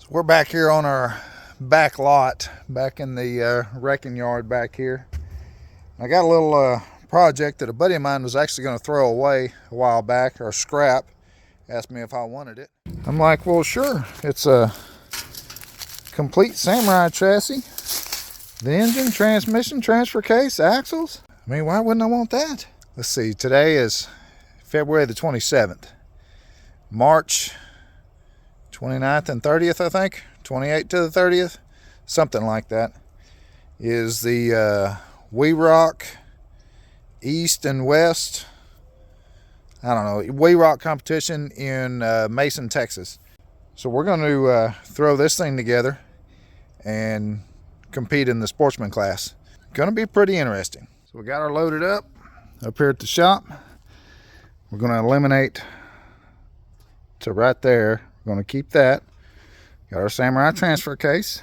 We're back here on our back lot, back in the wrecking yard back here. I got a little project that a buddy of mine was actually going to throw away a while back, or scrap. Asked me if I wanted it. I'm like, well, sure. It's a complete Samurai chassis. The engine, transmission, transfer case, axles. I mean, why wouldn't I want that? Let's see, today is February the 27th. March 29th and 30th, I think. 28th to the 30th. Something like that. Is the We Rock East and West, I don't know, We Rock competition in Mason, Texas. So we're going to throw this thing together and compete in the sportsman class. Going to be pretty interesting. So we got her loaded up here at the shop. We're going to eliminate to right there. We're going to keep that. Got our Samurai transfer case.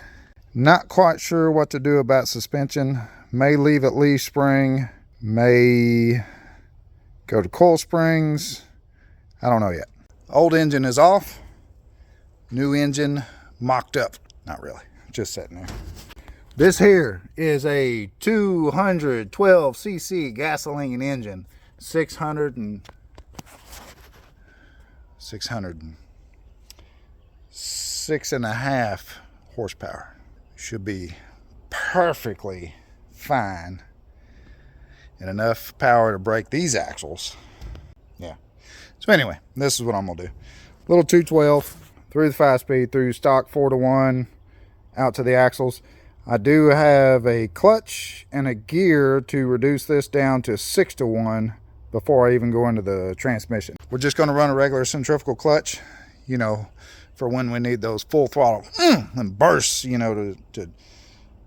Not quite sure what to do about suspension. May leave at leaf spring. May go to coil springs. I don't know yet. Old engine is off. New engine mocked up. Not really. Just sitting there. This here is a 212cc gasoline engine. 606.5 horsepower. Should be perfectly fine and enough power to break these axles. Yeah. So anyway, this is what I'm gonna do. Little 212 through the 5-speed, through stock 4-to-1 out to the axles. I do have a clutch and a gear to reduce this down to 6-to-1 before I even go into the transmission. We're just going to run a regular centrifugal clutch, you know, for when we need those full throttle and bursts, you know, to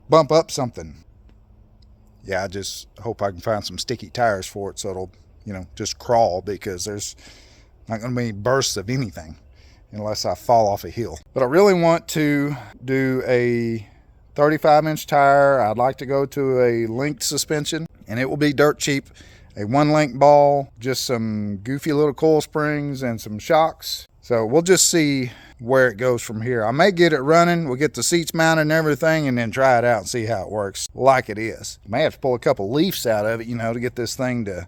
bump up something. Yeah, I just hope I can find some sticky tires for it so it'll, you know, just crawl, because there's not going to be bursts of anything unless I fall off a hill. But I really want to do a 35-inch tire. I'd like to go to a linked suspension, and it will be dirt cheap. A 1-link ball, just some goofy little coil springs and some shocks. So we'll just see where it goes from here. I may get it running. We'll get the seats mounted and everything, and then try it out and see how it works like it is. May have to pull a couple leaves out of it, you know, to get this thing to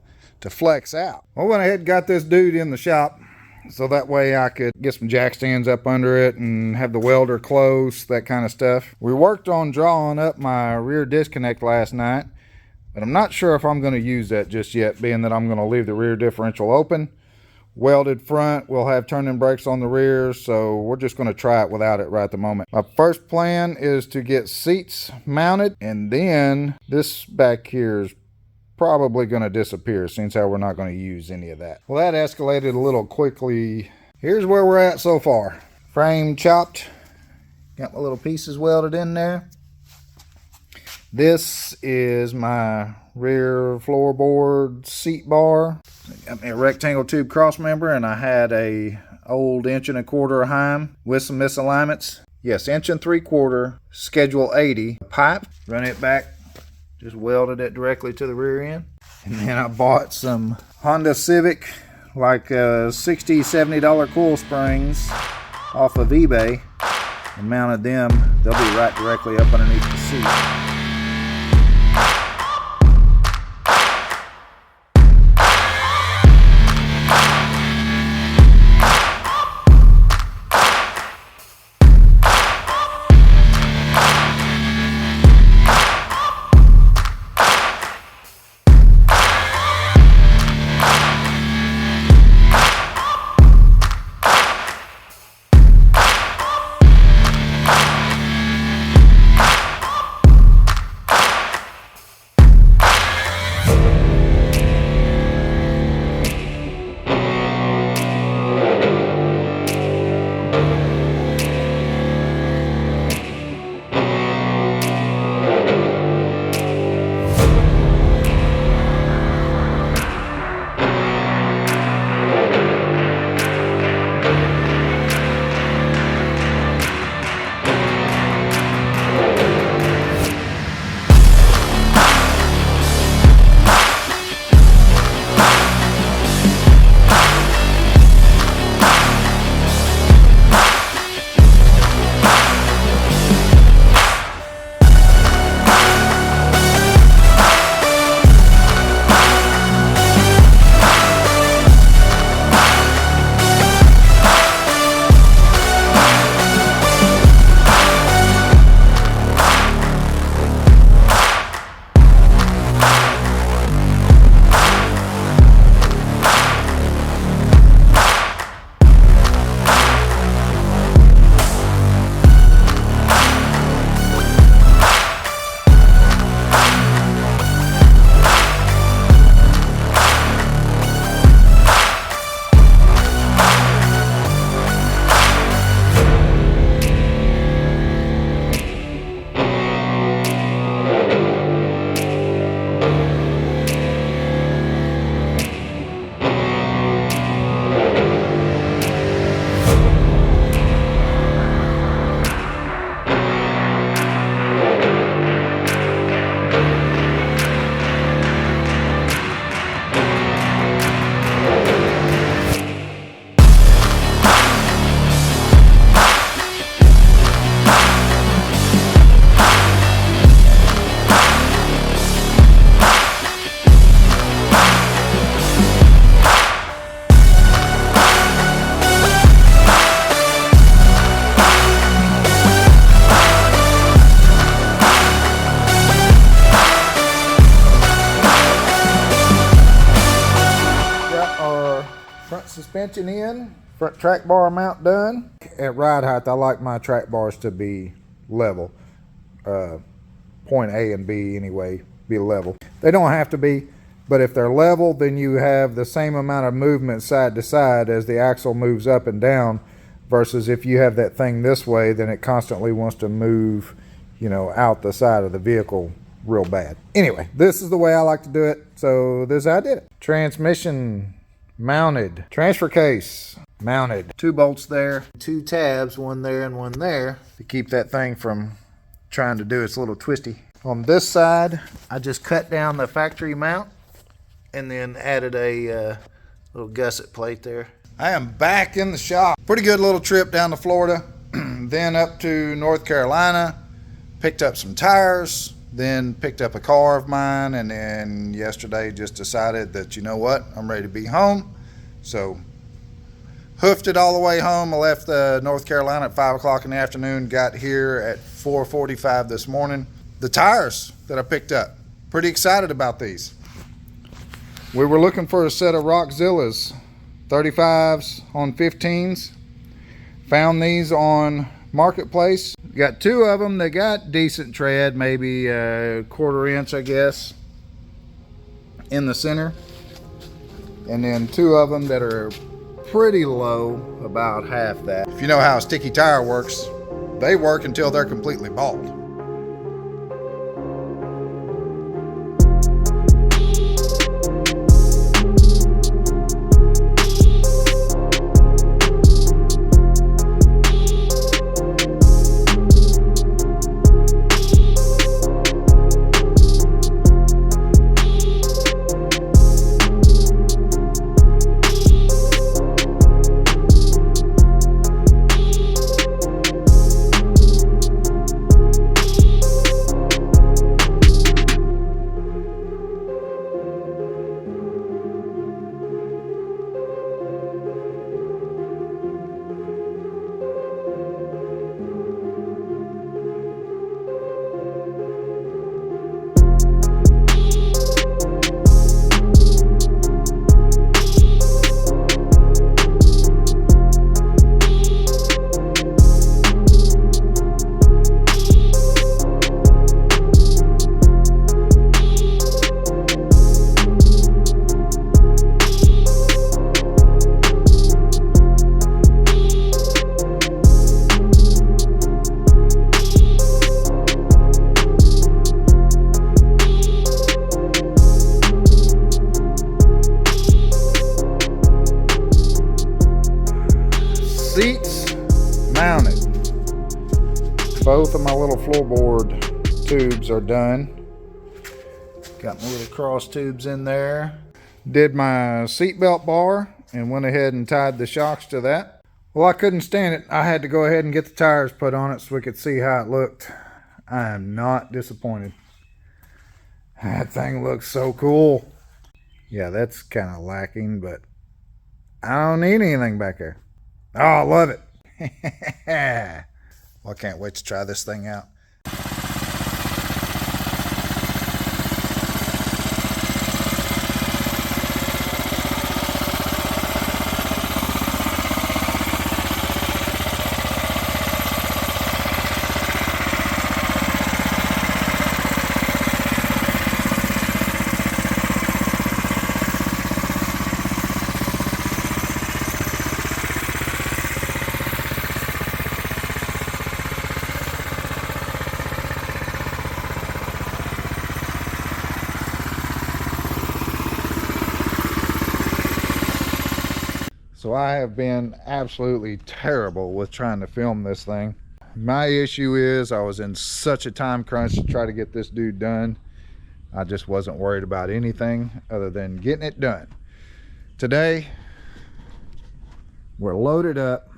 flex out. I went ahead and got this dude in the shop, so that way I could get some jack stands up under it and have the welder close, that kind of stuff. We worked on drawing up my rear disconnect last night, but I'm not sure if I'm going to use that just yet, being that I'm going to leave the rear differential open. Welded front, we'll have turning brakes on the rear, so we're just going to try it without it right at the moment. My first plan is to get seats mounted, and then this back here is probably going to disappear, since how we're not going to use any of that. Well, that escalated a little quickly. Here's where we're at so far. Frame chopped. Got my little pieces welded in there. This is my rear floorboard seat bar. Got me a rectangle tube cross member, and I had a old 1.25" Heim with some misalignments. Yes, 1.75" schedule 80 pipe. Run it back. Just welded it directly to the rear end. And then I bought some Honda Civic, like $60, $70 coil springs off of eBay, and mounted them. They'll be right directly up underneath the seat. suspension in, front track bar mount done. At ride height, I like my track bars to be level. Point A and B anyway, be level. They don't have to be, but if they're level, then you have the same amount of movement side to side as the axle moves up and down, versus if you have that thing this way, then it constantly wants to move, you know, out the side of the vehicle real bad. Anyway, this is the way I like to do it, so this is how I did it. Transmission mounted, transfer case mounted, 2 bolts there, 2 tabs, one there and one there, to keep that thing from trying to do its little twisty. On this side, I just cut down the factory mount and then added a little gusset plate there. I am back in the shop. Pretty good little trip down to Florida, then up to North Carolina, picked up some tires, then picked up a car of mine, and then yesterday just decided that, you know what, I'm ready to be home. So hoofed it all the way home. I left North Carolina at 5 o'clock in the afternoon, got here at 4:45 this morning. The tires that I picked up, pretty excited about these. We were looking for a set of Rockzillas 35s on 15s. Found these on Marketplace. Got 2 of them. They got decent tread, maybe a 1/4 inch, I guess, in the center. And then 2 of them that are pretty low, about half that. If you know how a sticky tire works, they work until they're completely bald. Seats mounted. Both of my little floorboard tubes are done. Got my little cross tubes in there. Did my seatbelt bar and went ahead and tied the shocks to that. Well, I couldn't stand it. I had to go ahead and get the tires put on it so we could see how it looked. I am not disappointed. That thing looks so cool. Yeah, that's kind of lacking, but I don't need anything back there. Oh, I love it. Well, I can't wait to try this thing out. So I have been absolutely terrible with trying to film this thing. My issue is I was in such a time crunch to try to get this dude done. I just wasn't worried about anything other than getting it done. Today, we're loaded up,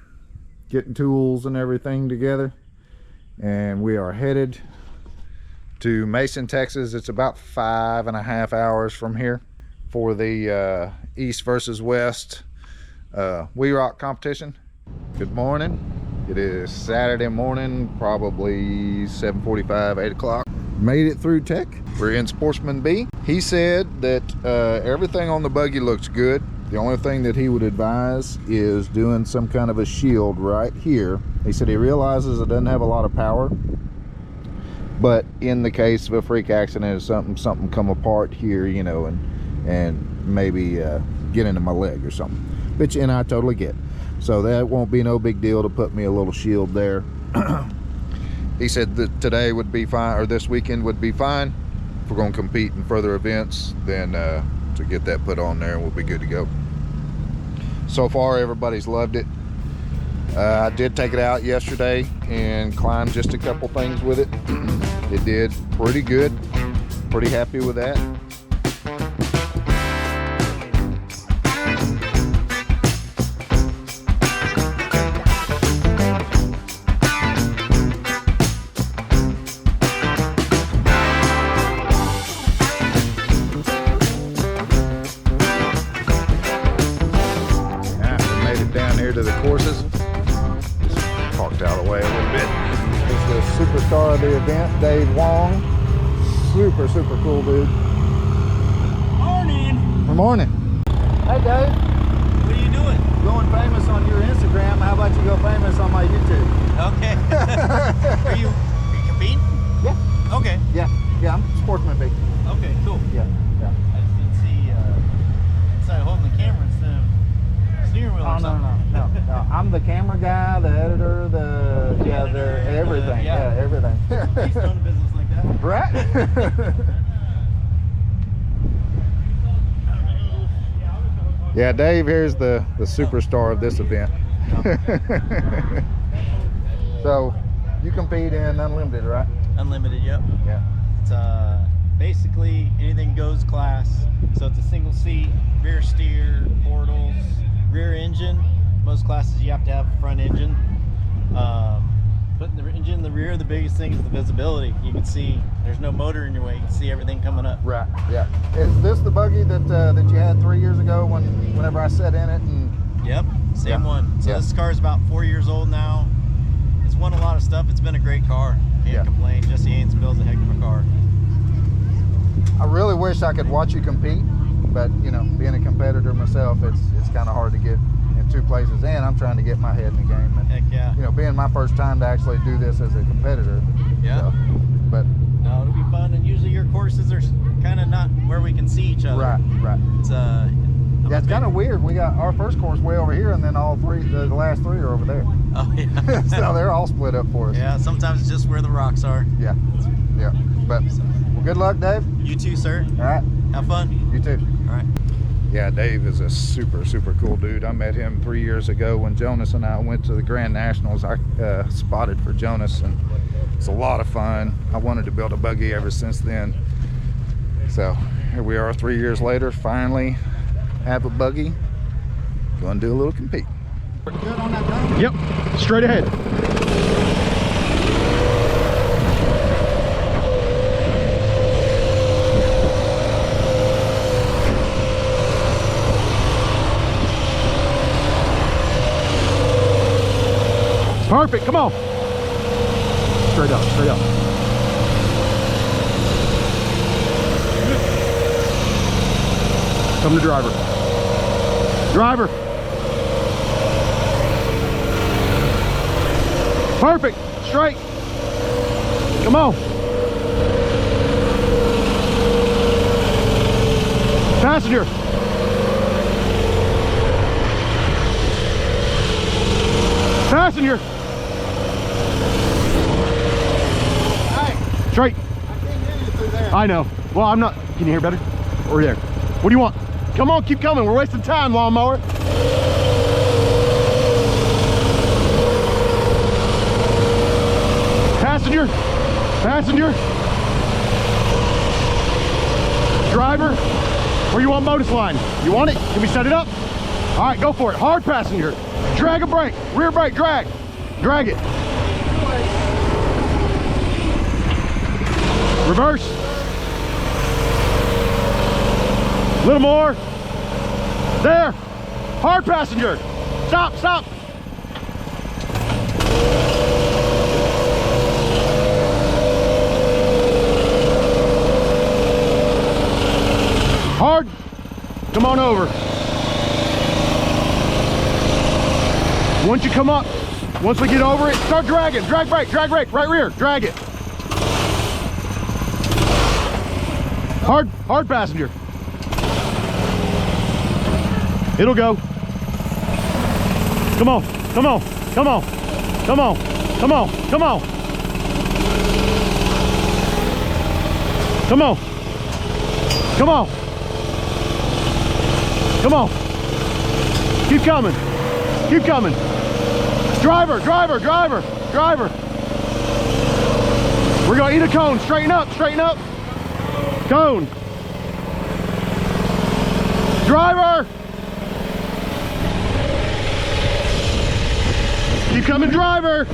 getting tools and everything together, and we are headed to Mason, Texas. It's about 5.5 hours from here for the East versus West Wheel Rock competition. Good morning. It is Saturday morning, probably 7:45, 8 o'clock. Made it through tech. We're in Sportsman B. He said that everything on the buggy looks good. The only thing that he would advise is doing some kind of a shield right here. He said he realizes it doesn't have a lot of power, but in the case of a freak accident, something come apart here, you know, and maybe get into my leg or something, which, and I totally get. So that won't be no big deal to put me a little shield there. He said that today would be fine, or this weekend would be fine. If we're going to compete in further events, then to get that put on there, and we'll be good to go. So far, everybody's loved it. I did take it out yesterday and climbed just a couple things with it. It did pretty good. Pretty happy with that. To the courses, just parked out of the way a little bit. It's the superstar of the event, Dave Wong. Super cool dude. Morning. Good morning. Hey Dave. What are you doing? Going famous on your Instagram. How about you go famous on my YouTube? Okay. Are you competing? Yeah. Okay. Yeah, I'm sportsman big. Okay, cool. Yeah. I just didn't see inside holding the camera instead of steering wheel or something. No. I'm the camera guy, the editor, the everything. Yeah. Everything. He's done a business like that. Right? Yeah, Dave here's the superstar of this event. So you compete in Unlimited, right? Unlimited, yep. Yeah. It's basically anything goes class. So it's a single seat, rear steer, portals, rear engine. Most classes you have to have a front engine. Putting the engine in the rear, the biggest thing is the visibility. You can see there's no motor in your way. You can see everything coming up. Right. Yeah. Is this the buggy that you had 3 years ago whenever I sat in it? And yep, same one. So this car is about 4 years old now. It's won a lot of stuff. It's been a great car. Can't complain. Jesse Haynes builds a heck of a car. I really wish I could watch you compete, but you know, being a competitor myself, it's kind of hard to get in two places, and I'm trying to get my head in the game. And, heck yeah. You know, being my first time to actually do this as a competitor. Yeah. So, but no, it'll be fun, and usually your courses are kind of not where we can see each other. Right. It's yeah, it's kind of weird. We got our first course way over here, and then all three, the last three are over there. Oh yeah. So they're all split up for us. Yeah, sometimes it's just where the rocks are. Yeah. But well, good luck, Dave. You too, sir. All right. Have fun. You too. All right. Yeah, Dave is a super cool dude. I met him 3 years ago when Jonas and I went to the Grand Nationals. I spotted for Jonas, and it's a lot of fun. I wanted to build a buggy ever since then. So here we are 3 years later, finally have a buggy. Going to do a little compete. Good on that drum? Yep, straight ahead. Perfect, come on. Straight up, straight up. Come to driver. Driver. Perfect, straight. Come on. Passenger. Passenger. Straight. I can't hear you through there. I know. Well, I'm not. Can you hear better? Or there? What do you want? Come on, keep coming. We're wasting time, lawnmower. Passenger. Passenger. Driver. Where you want modus line? You want it? Can we set it up? All right, go for it. Hard passenger. Drag a brake. Rear brake, drag. Drag it. Reverse. A little more. There. Hard passenger. Stop, stop. Hard. Come on over. Once you come up, once we get over it, start dragging. Drag brake, right rear, drag it. Hard passenger. It'll go. Come on, come on, come on, come on, come on, come on. Come on. Come on. Come on. Keep coming. Keep coming. Driver, driver, driver, driver. We're gonna eat a cone. Straighten up, straighten up. Cone. Driver. Keep coming, driver.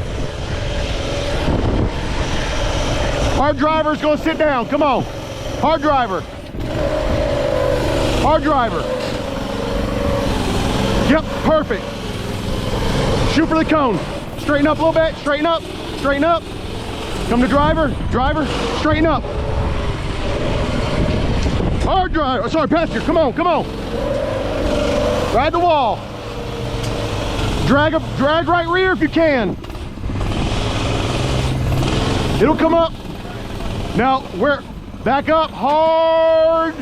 Hard driver's gonna sit down. Come on. Hard driver. Hard driver. Yep, perfect. Shoot for the cone. Straighten up a little bit. Straighten up. Straighten up. Come to driver. Driver. Straighten up. Hard driver. Oh, sorry, passenger. Come on. Come on. Ride the wall. Drag right rear if you can. It'll come up. Now, back up hard.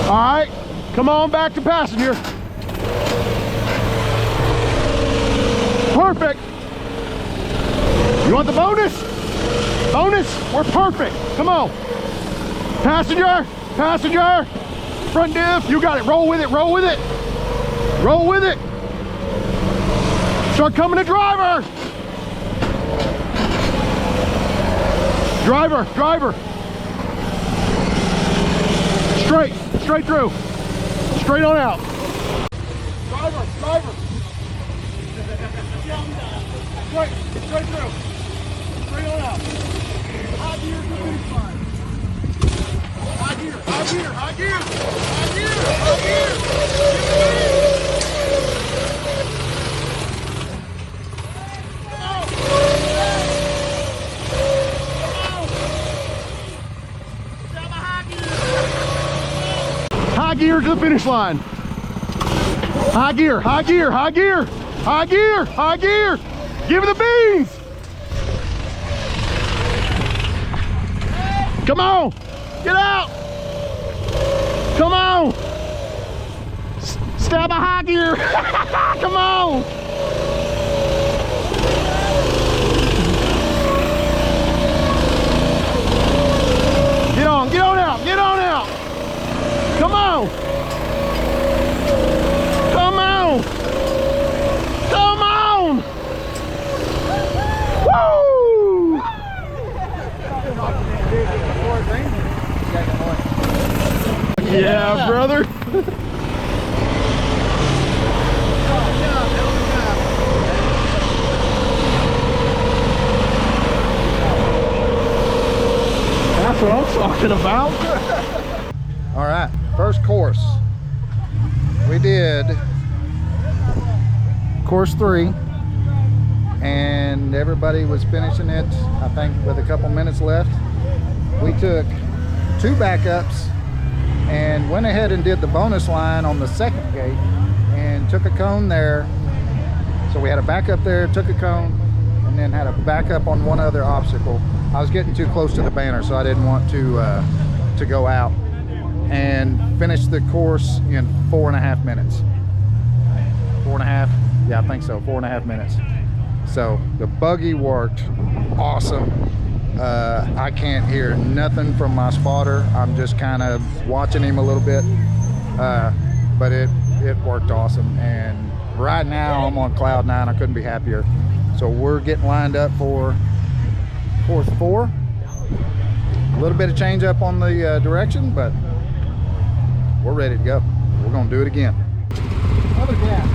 All right, come on back to passenger. Perfect. You want the bonus? Bonus, we're perfect. Come on. Passenger, passenger. Front diff, you got it. Roll with it, roll with it. Roll with it. Start coming to driver. Driver, driver. Straight, straight through. Straight on out. Driver, driver. Straight, straight through. Straight on out. High gear to the finish line. High gear, high gear, high gear. High gear, high gear. High gear to the finish line. High gear, high gear, high gear, high gear, high gear. Give me the beans. Come on, get out. Come on. Stab a high gear. Come on. Get on out, get on out. Come on! Come on! Come on! Woo! Yeah, brother. That's what I'm talking about. All right, first course. We did course 3 and everybody was finishing it, I think, with a couple minutes left. We took 2 backups and went ahead and did the bonus line on the second gate and took a cone there. So we had a backup there, took a cone, and then had a backup on one other obstacle. I was getting too close to the banner, so I didn't want to go out. And finished the course in 4.5 minutes. 4.5? Yeah, I think so, 4.5 minutes. So the buggy worked awesome. I can't hear nothing from my spotter. I'm just kind of watching him a little bit, but it worked awesome. And right now I'm on cloud 9. I couldn't be happier. So we're getting lined up for course 4. A little bit of change up on the direction, but we're ready to go. We're gonna do it again. Other gas.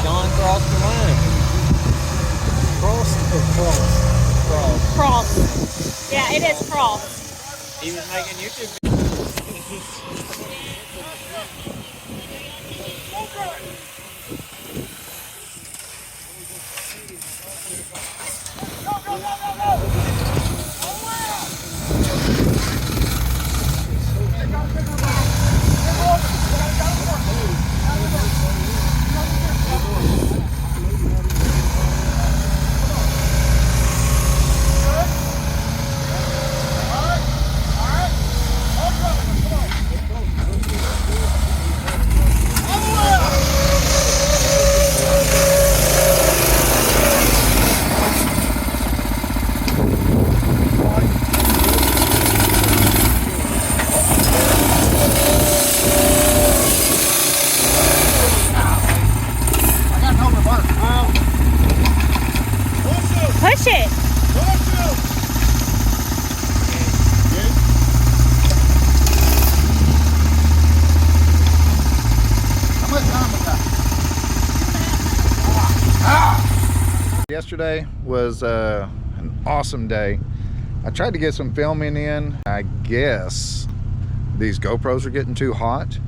John crossed the line. Cross or cross? Cross. Cross. Yeah, it is cross. He was making YouTube. yesterday was an awesome day. I tried to get some filming in. I guess these GoPros are getting too hot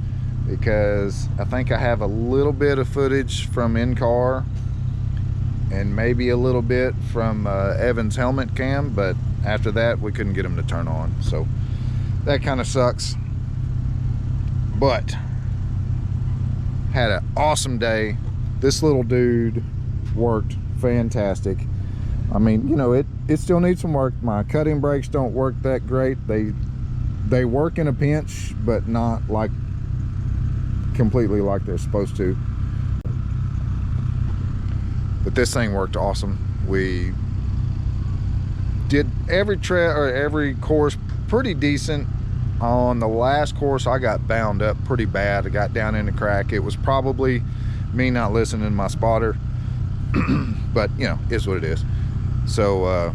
because I think I have a little bit of footage from in-car and maybe a little bit from Evan's helmet cam, but after that we couldn't get them to turn on, so that kind of sucks. But had an awesome day. This little dude worked fantastic. I mean, you know, it still needs some work. My cutting brakes don't work that great. They work in a pinch, but not like completely like they're supposed to. But this thing worked awesome. We did every course pretty decent. On the last course, I got bound up pretty bad. I got down in the crack. It was probably me not listening to my spotter, but you know, it's what it is. So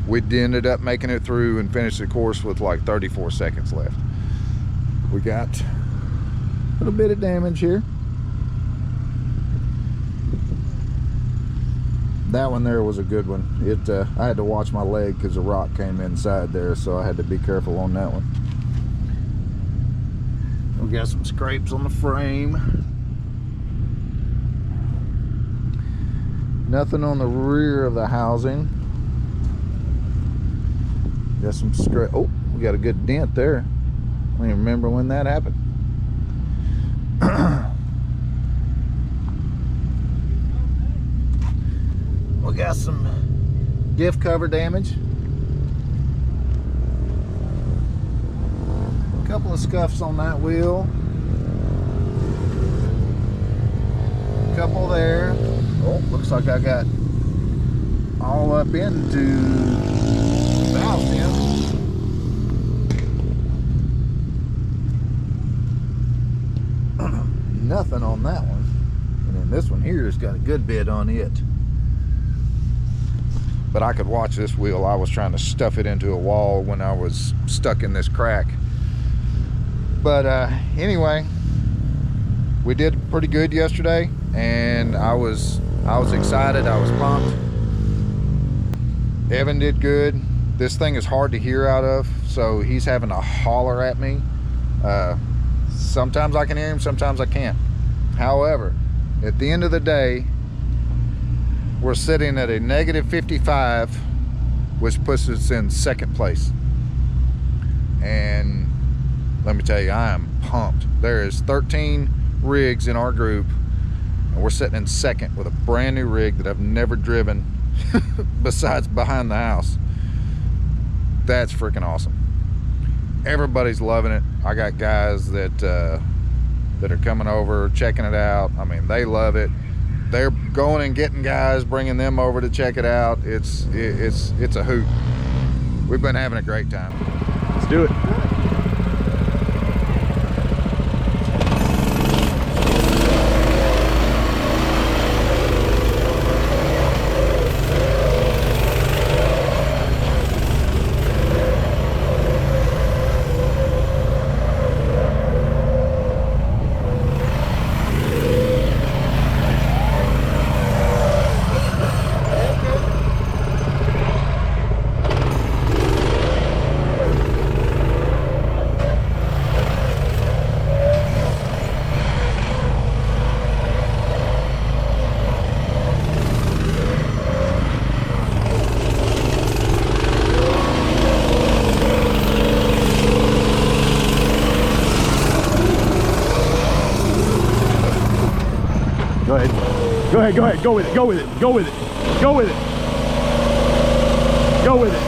we ended up making it through and finished the course with like 34 seconds left. We got a little bit of damage here. That one there was a good one. I had to watch my leg because the rock came inside there, so I had to be careful on that one. We got some scrapes on the frame. Nothing on the rear of the housing. Got some scrape. Oh, we got a good dent there. I don't even remember when that happened. We got some diff cover damage. A couple of scuffs on that wheel. A couple there. Oh, looks like I got all up into the valve stem. Nothing on that one. And then this one here has got a good bit on it. But I could watch this wheel. I was trying to stuff it into a wall when I was stuck in this crack. But anyway, we did pretty good yesterday, and I was excited. I was pumped. Evan did good. This thing is hard to hear out of, so he's having to holler at me. Sometimes I can hear him, sometimes I can't. However, at the end of the day, we're sitting at a -55, which puts us in second place. And let me tell you, I am pumped. There is 13 rigs in our group, and we're sitting in second with a brand new rig that I've never driven besides behind the house. That's freaking awesome. Everybody's loving it. I got guys that are coming over, checking it out. I mean, they love it. They're going and getting guys, bringing them over to check it out. It's a hoot. We've been having a great time. Let's do it. Go ahead, go with it, go with it, go with it, go with it, go with it.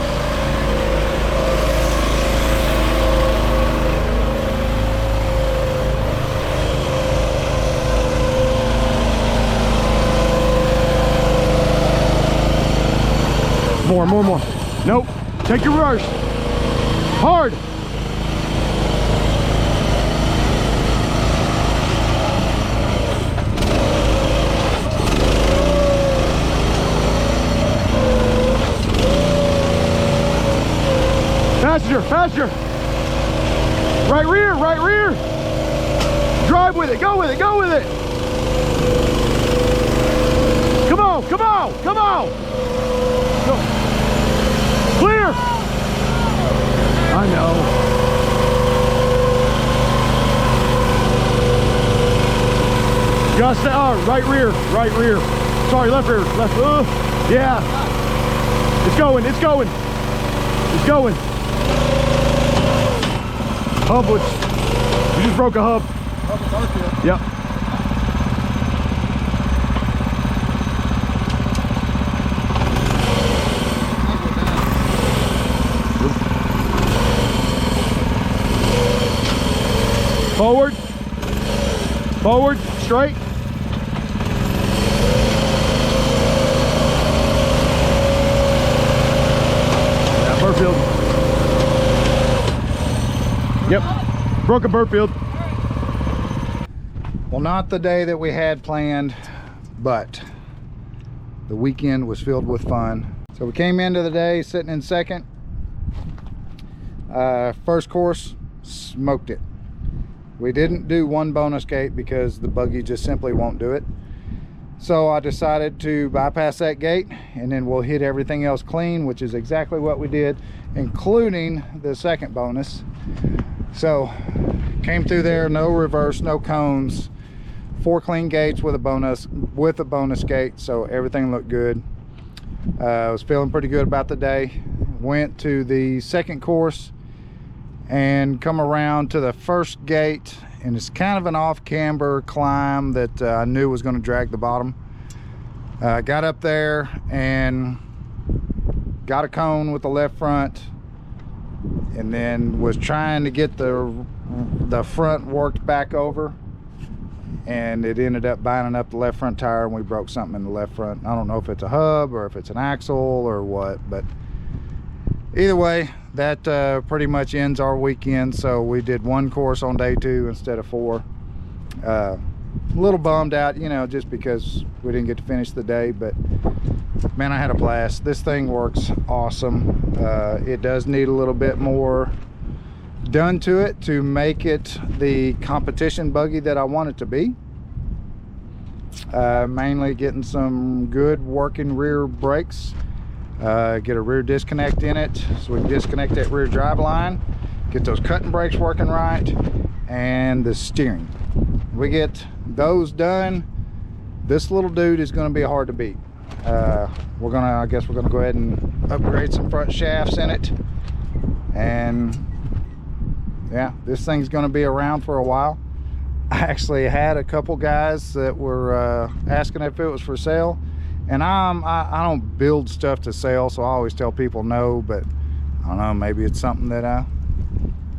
More. Nope, take your rush. Hard. Faster. Right rear. Drive with it, go with it. Come on, come on, come on. Go. Clear. I know. Just right rear, right rear. Sorry, left rear, left. Yeah. It's going, it's going. It's going. Hub was, you just broke a hub. Yep. Forward. Forward, straight. Yeah, Burfield. Yep, broke a Burfield. Well, not the day that we had planned, but the weekend was filled with fun. So we came into the day sitting in second. First course, smoked it. We didn't do one bonus gate because the buggy just simply won't do it. So I decided to bypass that gate and then we'll hit everything else clean, which is exactly what we did, including the second bonus. So came through there, no reverse, no cones, 4 clean gates with a bonus gate, so everything looked good. I was feeling pretty good about the day. Went to the second course and come around to the first gate, and it's kind of an off-camber climb that I knew was going to drag the bottom. Got up there and got a cone with the left front, and then was trying to get the front worked back over, and it ended up binding up the left front tire, and we broke something in the left front. I don't know if it's a hub or if it's an axle or what, but either way, that pretty much ends our weekend. So we did 1 course on day 2 instead of 4. A little bummed out, you know, just because we didn't get to finish the day, but man, I had a blast. This thing works awesome. It does need a little bit more done to it to make it the competition buggy that I want it to be. Mainly getting some good working rear brakes. Get a rear disconnect in it so we can disconnect that rear drive line, get those cutting brakes working right, and the steering. We get those done, this little dude is going to be hard to beat. I guess we're gonna go ahead and upgrade some front shafts in it, and yeah, this thing's going to be around for a while. I actually had a couple guys that were asking if it was for sale. And I don't build stuff to sell, so I always tell people no, but I don't know, maybe it's something that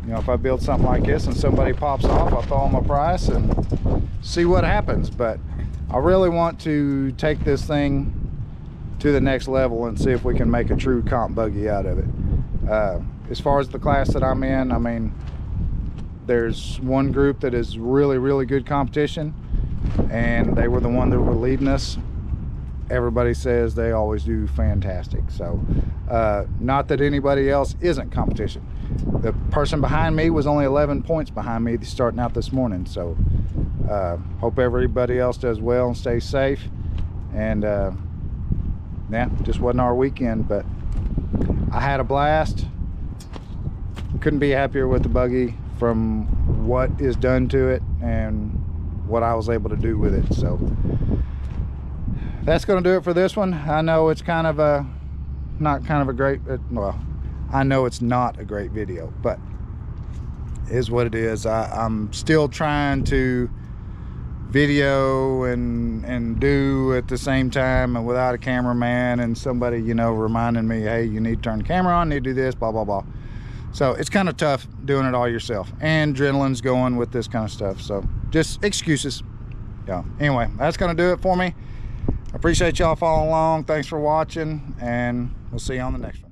you know, if I build something like this and somebody pops off, I'll throw them a price and see what happens. But I really want to take this thing to the next level and see if we can make a true comp buggy out of it. As far as the class that I'm in, I mean, there's one group that is really good competition, and they were the one that were leading us. Everybody says they always do fantastic. So not that anybody else isn't competition. The person behind me was only 11 points behind me starting out this morning. So hope everybody else does well and stays safe. And yeah, just wasn't our weekend, but I had a blast. Couldn't be happier with the buggy from what is done to it and what I was able to do with it. So that's going to do it for this one. I know it's kind of a great, well, I know it's not a great video, but it is what it is. I'm still trying to video and do at the same time, and without a cameraman and somebody, you know, reminding me, hey, you need to turn the camera on, you need to do this, blah blah blah. So it's kind of tough doing it all yourself, and adrenaline's going with this kind of stuff, so just excuses. Yeah, anyway, that's going to do it for me. I appreciate y'all following along. Thanks for watching, and we'll see you on the next one.